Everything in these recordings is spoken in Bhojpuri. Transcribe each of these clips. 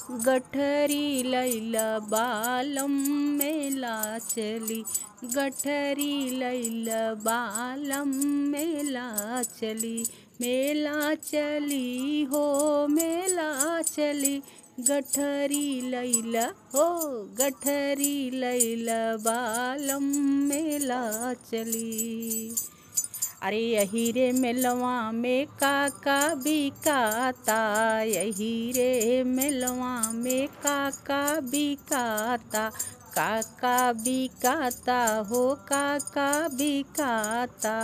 गठरी लैला बालम मेला चली, गठरी लैला बालम मेला चली, मेला चली हो मेला चली, गठरी लैला हो गठरी लैला बालम मेला चली। अरे यही रे मेलवा में काका बिकाता, यही रे मेलवा में काका बिकाता, काका बिकाता हो काका बिकाता।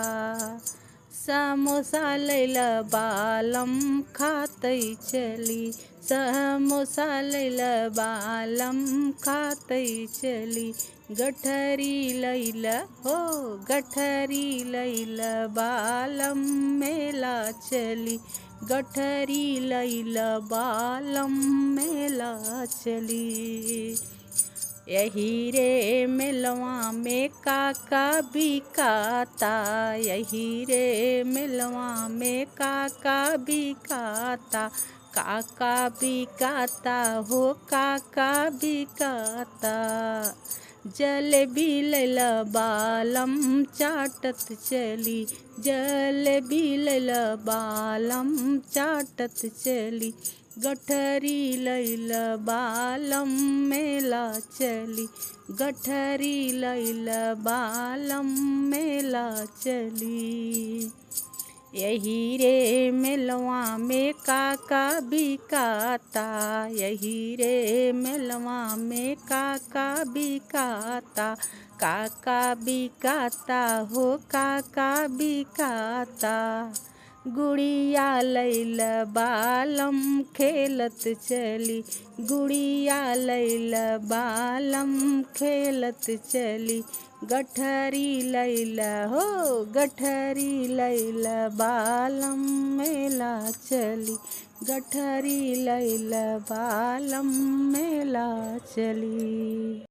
समोसा लैला बालम खातई चली, समोसा लैला बालम खातई चली, गठरी लैला हो गठरी लैला बालम मेला चली, गठरी लैला बालम मेला चली। यही रे मेलवा में काका बिकाता, यही रे मेलवा में काका बिकाता, काका बिकाता हो काका बिकाता। जलेबी लैला बालम चाटत चली, जलेबी लैला बालम चाटत चली, गठरी लैला बालम मेला चली, गठरी लैला बालम मेला चली। यही रे मेलवा में काका बिकाता, यही रे मेलवा में काका बिकाता, काका बिकाता हो काका बिकाता। गुड़िया लैला बालम खेलत चली, गुड़िया लैला बालम खेलत चली, गठरी लैला हो गठरी लैला बालम मेला चली, गठरी लैला बालम मेला चली।